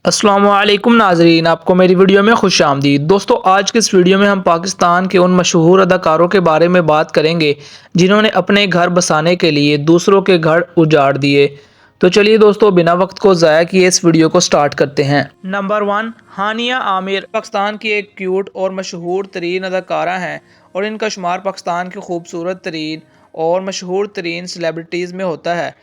अस्सलाम वालेकुम नाजरीन, आपको मेरी वीडियो में खुश आमदीद। दोस्तों, आज के इस वीडियो में हम पाकिस्तान के उन मशहूर अदाकारों के बारे में बात करेंगे जिन्होंने अपने घर बसाने के लिए दूसरों के घर उजाड़ दिए। तो चलिए दोस्तों, बिना वक्त को ज़ाया किए इस वीडियो को स्टार्ट करते हैं। नंबर 1, हानिया आमिर पाकिस्तान की एक क्यूट और मशहूर तरीन अदाकारा हैं और इनका शुमार पाकिस्तान की खूबसूरत तरीन और मशहूर तरीन सेलिब्रिटीज़ में होता है।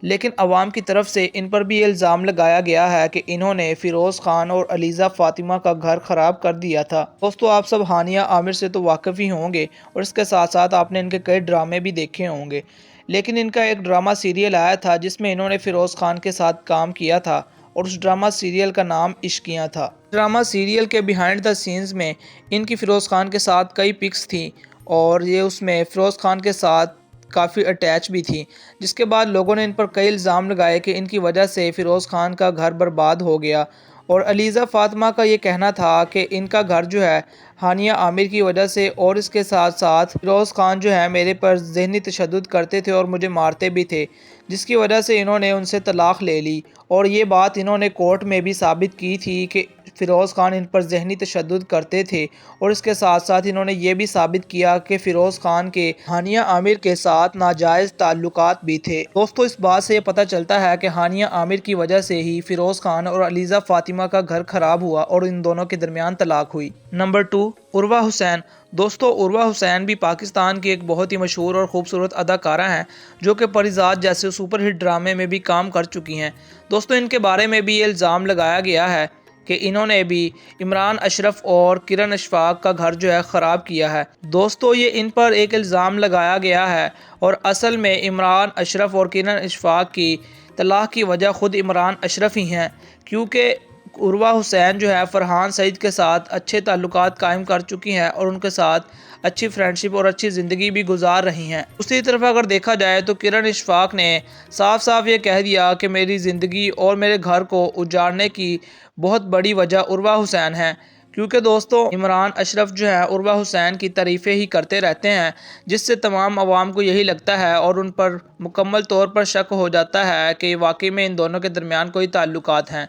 लेकिन अवाम की तरफ से इन पर भी इल्ज़ाम लगाया गया है कि इन्होंने फ़िरोज़ ख़ान और अलीज़ा फ़ातिमा का घर ख़राब कर दिया था। दोस्तों, आप सब हानिया आमिर से तो वाकिफ़ ही होंगे और इसके साथ साथ आपने इनके कई ड्रामे भी देखे होंगे। लेकिन इनका एक ड्रामा सीरियल आया था जिसमें इन्होंने फ़िरोज़ ख़ान के साथ काम किया था और उस ड्रामा सीरियल का नाम इश्कियाँ था। ड्रामा सीरियल के बिहाइंड द सीन्स में इनकी फ़िरोज़ ख़ान के साथ कई पिक्स थी और ये उसमें फ़िरोज़ ख़ान के साथ काफ़ी अटैच भी थी, जिसके बाद लोगों ने इन पर कई इल्ज़ाम लगाए कि इनकी वजह से फ़िरोज़ ख़ान का घर बर्बाद हो गया। और अलीज़ा फ़ातिमा का ये कहना था कि इनका घर जो है हानिया आमिर की वजह से, और इसके साथ साथ फ़िरोज़ ख़ान जो है मेरे पर ज़हनी तशद्दुद करते थे और मुझे मारते भी थे, जिसकी वजह से इन्होंने उनसे तलाक़ ले ली। और ये बात इन्होंने कोर्ट में भी साबित की थी कि फ़िरोज़ ख़ान इन पर ज़हनी तशद्दुद करते थे। और इसके साथ साथ इन्होंने ये भी साबित किया कि फ़िरोज़ ख़ान के हानिया आमिर के साथ नाजायज़ ताल्लुकात भी थे। दोस्तों, इस बात से ये पता चलता है कि हानिया आमिर की वजह से ही फ़िरोज़ ख़ान और अलीज़ा फ़ातिमा का घर ख़राब हुआ और इन दोनों के दरमियान तलाक़ हुई। नंबर 2, उर्वा हुसैन। दोस्तों, उर्वा हुसैन भी पाकिस्तान की एक बहुत ही मशहूर और ख़ूबसूरत अदाकारा हैं जो कि परिज़ात जैसे सुपर हिट ड्रामे में भी काम कर चुकी हैं। दोस्तों, इनके बारे में भी ये इल्ज़ाम लगाया गया है कि इन्होंने भी इमरान अशरफ और किरण अशफाक का घर जो है ख़राब किया है। दोस्तों, ये इन पर एक इल्ज़ाम लगाया गया है और असल में इमरान अशरफ और किरण अशफाक की तलाक़ की वजह ख़ुद इमरान अशरफ ही हैं, क्योंकि उर्वा हुसैन जो है फ़रहान सईद के साथ अच्छे ताल्लुकात कायम कर चुकी हैं और उनके साथ अच्छी फ्रेंडशिप और अच्छी ज़िंदगी भी गुजार रही हैं। दूसरी तरफ अगर देखा जाए तो किरण अशफाक ने साफ साफ ये कह दिया कि मेरी ज़िंदगी और मेरे घर को उजाड़ने की बहुत बड़ी वजह उर्वा हुसैन है, क्योंकि दोस्तों इमरान अशरफ जो है उर्वा हुसैन की तारीफ़ें ही करते रहते हैं, जिससे तमाम अवाम को यही लगता है और उन पर मुकम्मल तौर पर शक हो जाता है कि वाकई में इन दोनों के दरमियान कोई ताल्लुकात हैं।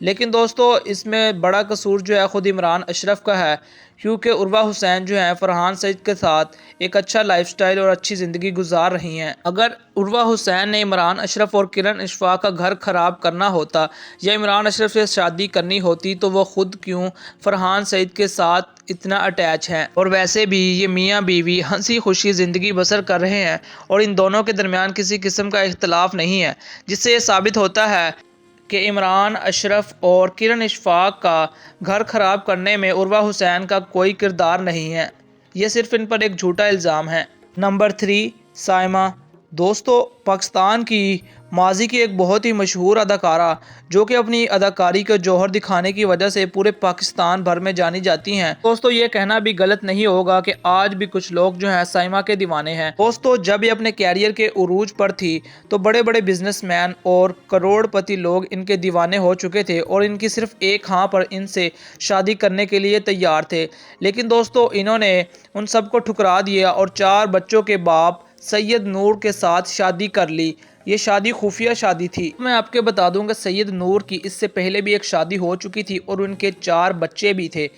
लेकिन दोस्तों, इसमें बड़ा कसूर जो है ख़ुद इमरान अशरफ का है, क्योंकि उर्वा हुसैन जो है फ़रहान सईद के साथ एक अच्छा लाइफस्टाइल और अच्छी ज़िंदगी गुजार रही हैं। अगर उर्वा हुसैन ने इमरान अशरफ और किरण अशफाक का घर ख़राब करना होता या इमरान अशरफ से शादी करनी होती तो वो ख़ुद क्यों फ़रहान सईद के साथ इतना अटैच हैं। और वैसे भी ये मियाँ बीवी हंसी खुशी ज़िंदगी बसर कर रहे हैं और इन दोनों के दरमियान किसी किस्म का इख्तलाफ नहीं है, जिससे ये साबित होता है कि इमरान अशरफ और किरण अशफाक का घर ख़राब करने में उर्वा हुसैन का कोई किरदार नहीं है। ये सिर्फ इन पर एक झूठा इल्ज़ाम है। नंबर 3, साइमा। दोस्तों, पाकिस्तान की माजी की एक बहुत ही मशहूर अदाकारा जो कि अपनी अदाकारी का जौहर दिखाने की वजह से पूरे पाकिस्तान भर में जानी जाती हैं। दोस्तों, ये कहना भी गलत नहीं होगा कि आज भी कुछ लोग जो हैं साइमा के दीवाने हैं। दोस्तों, जब ये अपने कैरियर के उरूज पर थी तो बड़े बड़े बिजनेसमैन और करोड़पति लोग इनके दीवाने हो चुके थे और इनकी सिर्फ एक हाँ पर इनसे शादी करने के लिए तैयार थे। लेकिन दोस्तों, इन्होंने उन सबको ठुकरा दिया और 4 बच्चों के बाप सैयद नूर के साथ शादी कर ली। ये शादी खुफिया शादी थी। मैं आपके बता दूं कि सैयद नूर की इससे पहले भी एक शादी हो चुकी थी और उनके 4 बच्चे भी थे।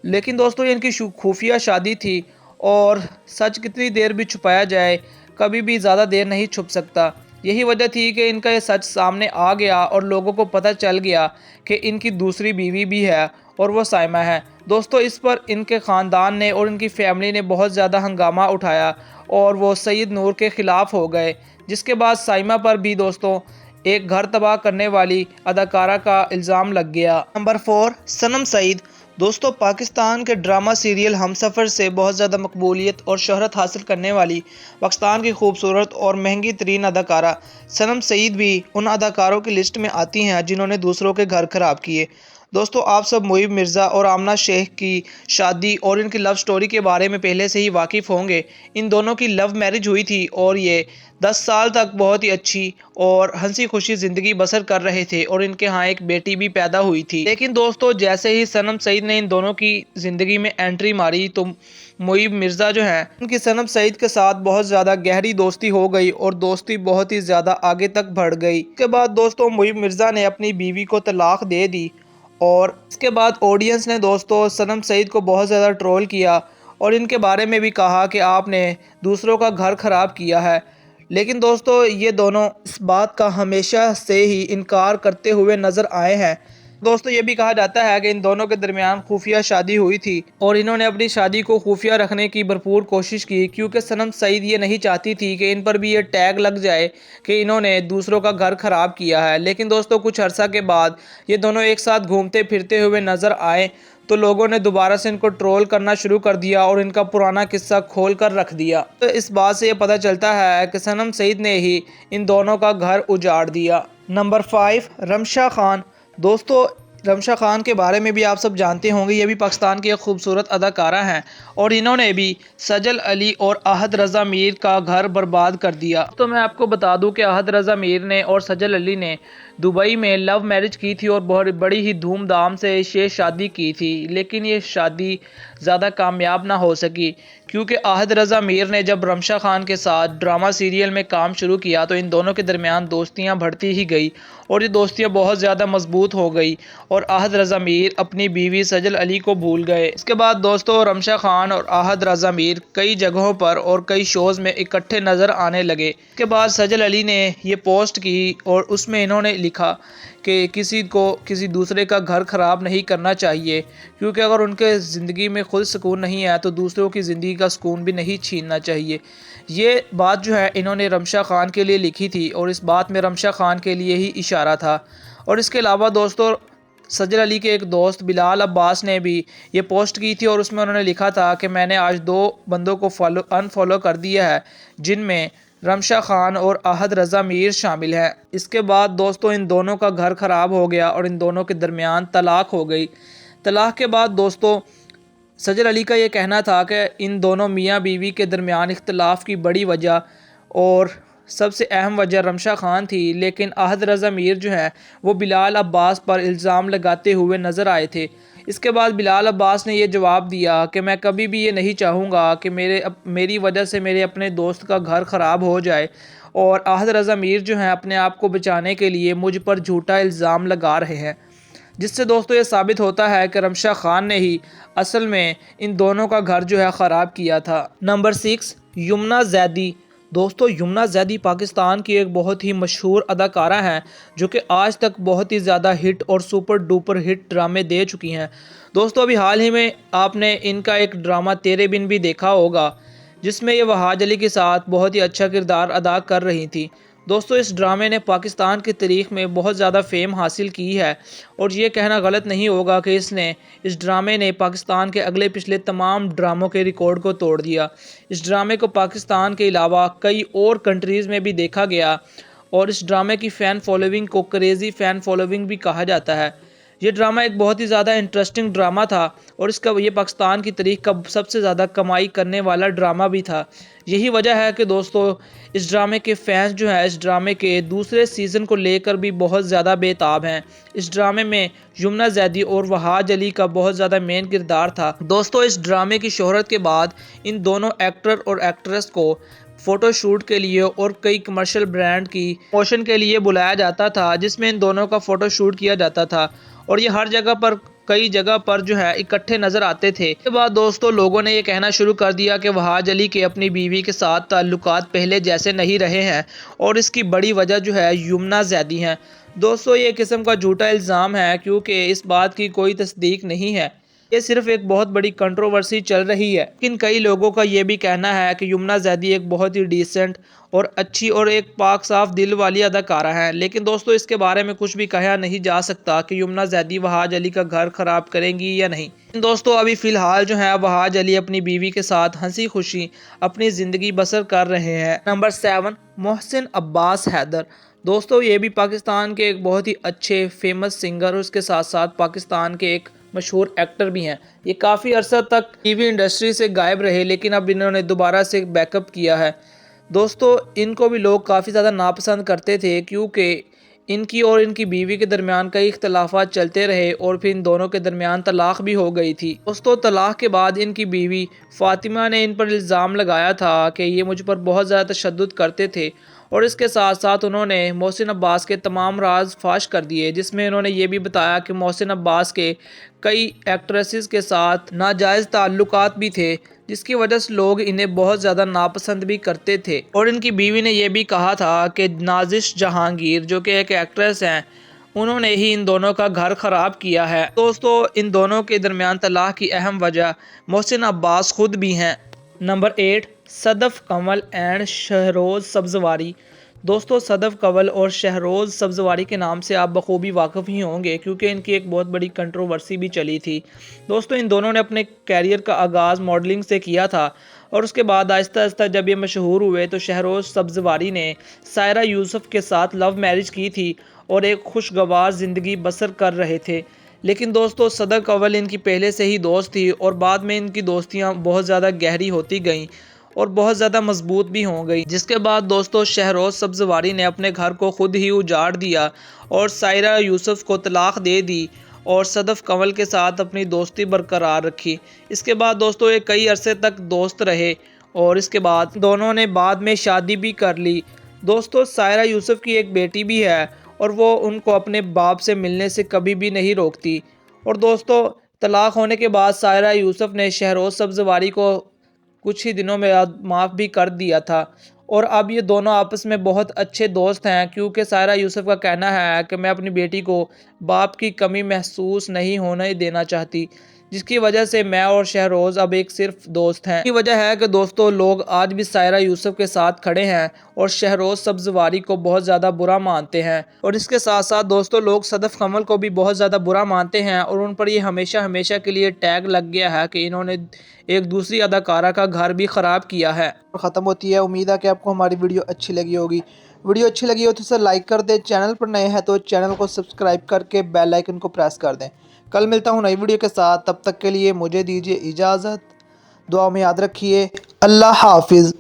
लेकिन दोस्तों, ये इनकी खुफिया शादी थी और सच कितनी देर भी छुपाया जाए, कभी भी ज़्यादा देर नहीं छुप सकता। यही वजह थी कि इनका ये सच सामने आ गया और लोगों को पता चल गया कि इनकी दूसरी बीवी भी है और वो साइमा है। दोस्तों, इस पर इनके ख़ानदान ने और इनकी फैमिली ने बहुत ज़्यादा हंगामा उठाया और वो सैयद नूर के ख़िलाफ़ हो गए, जिसके बाद साइमा पर भी दोस्तों एक घर तबाह करने वाली अदाकारा का इल्ज़ाम लग गया। नंबर 4, सनम सईद। दोस्तों, पाकिस्तान के ड्रामा सीरियल हमसफ़र से बहुत ज़्यादा मकबूलियत और शोहरत हासिल करने वाली पाकिस्तान की खूबसूरत और महंगी तरीन अदाकारा सनम सईद भी उन अदाकारों की लिस्ट में आती हैं जिन्होंने दूसरों के घर ख़राब किए। दोस्तों आप सब मुइब मिर्ज़ा और आमना शेख की शादी और इनकी लव स्टोरी के बारे में पहले से ही वाकिफ़ होंगे। इन दोनों की लव मैरिज हुई थी और ये 10 साल तक बहुत ही अच्छी और हंसी खुशी ज़िंदगी बसर कर रहे थे और इनके यहाँ एक बेटी भी पैदा हुई थी। लेकिन दोस्तों जैसे ही सनम सईद ने इन दोनों की ज़िंदगी में एंट्री मारी तो मुइब मिर्ज़ा जो है उनकी सनम सईद के साथ बहुत ज़्यादा गहरी दोस्ती हो गई और दोस्ती बहुत ही ज़्यादा आगे तक बढ़ गई। इसके बाद दोस्तों मुइब मिर्ज़ा ने अपनी बीवी को तलाक दे दी और इसके बाद ऑडियंस ने दोस्तों सनम सईद को बहुत ज़्यादा ट्रोल किया और इनके बारे में भी कहा कि आपने दूसरों का घर ख़राब किया है। लेकिन दोस्तों ये दोनों इस बात का हमेशा से ही इनकार करते हुए नज़र आए हैं। दोस्तों ये भी कहा जाता है कि इन दोनों के दरमियान खुफिया शादी हुई थी और इन्होंने अपनी शादी को खुफिया रखने की भरपूर कोशिश की, क्योंकि सनम सईद ये नहीं चाहती थी कि इन पर भी ये टैग लग जाए कि इन्होंने दूसरों का घर ख़राब किया है। लेकिन दोस्तों कुछ अरसा के बाद ये दोनों एक साथ घूमते फिरते हुए नज़र आए तो लोगों ने दोबारा से इनको ट्रोल करना शुरू कर दिया और इनका पुराना किस्सा खोल कर रख दिया। तो इस बात से ये पता चलता है कि सनम सईद ने ही इन दोनों का घर उजाड़ दिया। नंबर 5, रमशा खान। दोस्तों रमशा खान के बारे में भी आप सब जानते होंगे। ये भी पाकिस्तान की एक खूबसूरत अदाकारा हैं और इन्होंने भी सजल अली और अहद रज़ा मीर का घर बर्बाद कर दिया। तो मैं आपको बता दूं कि अहद रज़ा मीर ने और सजल अली ने दुबई में लव मैरिज की थी और बहुत बड़ी ही धूमधाम से ये शादी की थी, लेकिन ये शादी ज़्यादा कामयाब ना हो सकी क्योंकि अहद रज़ा मीर ने जब रमशा खान के साथ ड्रामा सीरियल में काम शुरू किया तो इन दोनों के दरमियान दोस्तियां बढ़ती ही गई और ये दोस्तियां बहुत ज़्यादा मजबूत हो गई और अहद रज़ा मीर अपनी बीवी सजल अली को भूल गए। इसके बाद दोस्तों रमशा खान और अहद रज़ा मीर कई जगहों पर और कई शोज़ में इकट्ठे नज़र आने लगे। इसके बाद सजल अली ने ये पोस्ट की और उसमें इन्होंने लिखा कि किसी को किसी दूसरे का घर ख़राब नहीं करना चाहिए, क्योंकि अगर उनके ज़िंदगी में खुद सुकून नहीं है तो दूसरों की ज़िंदगी का सुकून भी नहीं छीनना चाहिए। ये बात जो है इन्होंने रमशा खान के लिए लिखी थी और इस बात में रमशा खान के लिए ही इशारा था। और इसके अलावा दोस्तों सजल अली के एक दोस्त बिलाल अब्बास ने भी ये पोस्ट की थी और उसमें उन्होंने लिखा था कि मैंने आज 2 बंदों को अनफॉलो कर दिया है, जिनमें रमशा खान और अहद रज़ा मीर शामिल हैं। इसके बाद दोस्तों इन दोनों का घर ख़राब हो गया और इन दोनों के दरमियान तलाक हो गई। तलाक के बाद दोस्तों सजल अली का ये कहना था कि इन दोनों मियाँ बीवी के दरमियान इख्तलाफ की बड़ी वजह और सबसे अहम वजह रमशा खान थी, लेकिन अहद रज़ा मीर जो है वो बिलाल अब्बास पर इल्ज़ाम लगाते हुए नज़र आए थे। इसके बाद बिलाल अब्बास ने ये जवाब दिया कि मैं कभी भी ये नहीं चाहूँगा कि मेरी वजह से मेरे अपने दोस्त का घर ख़राब हो जाए और अहद रज़ा मीर जो हैं अपने आप को बचाने के लिए मुझ पर झूठा इल्ज़ाम लगा रहे हैं, जिससे दोस्तों ये साबित होता है कि रमशा खान ने ही असल में इन दोनों का घर जो है ख़राब किया था। नंबर 6, यमुना ज़ैदी। दोस्तों यमुना ज़ैदी पाकिस्तान की एक बहुत ही मशहूर अदाकारा हैं जो कि आज तक बहुत ही ज़्यादा हिट और सुपर डुपर हिट ड्रामे दे चुकी हैं। दोस्तों अभी हाल ही में आपने इनका एक ड्रामा तेरे बिन भी देखा होगा, जिसमें ये वहाज अली के साथ बहुत ही अच्छा किरदार अदा कर रही थी। दोस्तों इस ड्रामे ने पाकिस्तान की तारीख में बहुत ज़्यादा फेम हासिल की है और ये कहना गलत नहीं होगा कि इस ड्रामे ने पाकिस्तान के अगले पिछले तमाम ड्रामों के रिकॉर्ड को तोड़ दिया। इस ड्रामे को पाकिस्तान के अलावा कई और कंट्रीज़ में भी देखा गया और इस ड्रामे की फ़ैन फॉलोइंग को क्रेज़ी फ़ैन फॉलोइंग भी कहा जाता है। ये ड्रामा एक बहुत ही ज़्यादा इंटरेस्टिंग ड्रामा था और ये पाकिस्तान की तारीख का सबसे ज़्यादा कमाई करने वाला ड्रामा भी था। यही वजह है कि दोस्तों इस ड्रामे के फैंस जो हैं इस ड्रामे के दूसरे सीज़न को लेकर भी बहुत ज़्यादा बेताब हैं। इस ड्रामे में यमुना ज़ैदी और वहाज अली का बहुत ज़्यादा मेन किरदार था। दोस्तों इस ड्रामे की शोहरत के बाद इन दोनों एक्टर और एक्ट्रेस को फ़ोटो शूट के लिए और कई कमर्शियल ब्रांड की प्रमोशन के लिए बुलाया जाता था, जिसमें इन दोनों का फ़ोटो शूट किया जाता था और ये हर जगह पर कई जगह पर जो है इकट्ठे नज़र आते थे। इसके बाद दोस्तों लोगों ने ये कहना शुरू कर दिया कि वहाज अली के अपनी बीवी के साथ ताल्लुकात पहले जैसे नहीं रहे हैं और इसकी बड़ी वजह जो है यमुना ज़ैदी हैं। दोस्तों ये किस्म का झूठा इल्ज़ाम है क्योंकि इस बात की कोई तस्दीक नहीं है, ये सिर्फ एक बहुत बड़ी कंट्रोवर्सी चल रही है। लेकिन कई लोगों का ये भी कहना है कि यमुना ज़ैदी एक बहुत ही डिसेंट और अच्छी और एक पाक साफ दिल वाली अदाकारा है। लेकिन दोस्तों इसके बारे में कुछ भी कहा नहीं जा सकता कि यमुना ज़ैदी वहाज अली का घर ख़राब करेंगी या नहीं। दोस्तों अभी फ़िलहाल जो है वहाज अली अपनी बीवी के साथ हंसी खुशी अपनी ज़िंदगी बसर कर रहे हैं। नंबर 7, मोहसिन अब्बास हैदर। دوستو یہ بھی پاکستان کے ایک بہت ہی اچھے فیمس سنگر اور اس کے ساتھ ساتھ پاکستان کے ایک مشہور ایکٹر بھی ہیں۔ یہ کافی عرصہ تک ٹی وی انڈسٹری سے غائب رہے لیکن اب انہوں نے دوبارہ سے بیک اپ کیا ہے۔ دوستو ان کو بھی لوگ کافی زیادہ ناپسند کرتے تھے کیونکہ ان کی اور ان کی بیوی کے درمیان کئی اختلافات چلتے رہے اور پھر ان دونوں کے درمیان طلاق بھی ہو گئی تھی۔ دوستو طلاق کے بعد ان کی بیوی فاطمہ نے ان پر الزام لگایا تھا کہ یہ مجھ پر بہت زیادہ تشدد کرتے تھے، اور اس کے ساتھ ساتھ انہوں نے محسن عباس کے تمام راز فاش کر دیے، جس میں انہوں نے یہ بھی بتایا کہ محسن عباس کے کئی ایکٹریسز کے ساتھ ناجائز تعلقات بھی تھے، جس کی وجہ سے لوگ انہیں بہت زیادہ ناپسند بھی کرتے تھے۔ اور ان کی بیوی نے یہ بھی کہا تھا کہ نازش جہانگیر جو کہ ایک ایکٹریس ہیں، انہوں نے ہی ان دونوں کا گھر خراب کیا ہے۔ دوستو ان دونوں کے درمیان طلاق کی اہم وجہ محسن عباس خود بھی ہیں۔ Number 8، Sadaf Kanwal and Shahroz Sabzwari. دوستو صدف کنول اور شہروز سبزواری کے نام سے آپ بخوبی واقف ہی ہوں گے کیونکہ ان کی ایک بہت بڑی کنٹروورسی بھی چلی تھی۔ دوستو ان دونوں نے اپنے کیریئر کا آغاز ماڈلنگ سے کیا تھا، اور اس کے بعد آہستہ آہستہ جب یہ مشہور ہوئے تو شہروز سبزواری نے سائرہ یوسف کے ساتھ لو میرج کی تھی اور ایک خوشگوار زندگی بسر کر رہے تھے۔ لیکن دوستو صدف کنول ان کی پہلے سے ہی دوست تھی اور بعد میں ان کی دوستیاں بہت زیادہ گہری ہوتی گئیں اور بہت زیادہ مضبوط بھی ہو گئی، جس کے بعد دوستو شہروز سبزواری نے اپنے گھر کو خود ہی اجاڑ دیا اور سائرہ یوسف کو طلاق دے دی اور صدف کنول کے ساتھ اپنی دوستی برقرار رکھی۔ اس کے بعد دوستو یہ کئی عرصے تک دوست رہے اور اس کے بعد دونوں نے بعد میں شادی بھی کر لی۔ دوستو سائرہ یوسف کی ایک بیٹی بھی ہے اور وہ ان کو اپنے باپ سے ملنے سے کبھی بھی نہیں روکتی۔ اور دوستو طلاق ہونے کے بعد سائرہ یوسف نے شہروز سبزواری کو کچھ ہی دنوں میں معاف بھی کر دیا تھا، اور اب یہ دونوں آپس میں بہت اچھے دوست ہیں کیونکہ سائرہ یوسف کا کہنا ہے کہ میں اپنی بیٹی کو باپ کی کمی محسوس نہیں ہونے دینا چاہتی، جس کی وجہ سے میں اور شہروز اب ایک صرف دوست ہیں۔ یہ وجہ ہے کہ دوستو لوگ آج بھی سائرہ یوسف کے ساتھ کھڑے ہیں اور شہروز سبزواری کو بہت زیادہ برا مانتے ہیں، اور اس کے ساتھ ساتھ دوستو لوگ صدف کنول کو بھی بہت زیادہ برا مانتے ہیں اور ان پر یہ ہمیشہ ہمیشہ کے لیے ٹیگ لگ گیا ہے کہ انہوں نے ایک دوسری اداکارہ کا گھر بھی خراب کیا ہے۔ ختم ہوتی ہے۔ امید ہے کہ آپ کو ہماری ویڈیو اچھی لگی ہوگی۔ ویڈیو اچھی لگی ہو تو اسے لائک کر دیں، چینل پر نئے ہیں تو چینل کو سبسکرائب کر کے بیل آئیکن کو پریس کر دیں۔ کل ملتا ہوں نئی ویڈیو کے ساتھ، تب تک کے لیے مجھے دیجیے اجازت۔ دعا میں یاد رکھیے۔ اللہ حافظ۔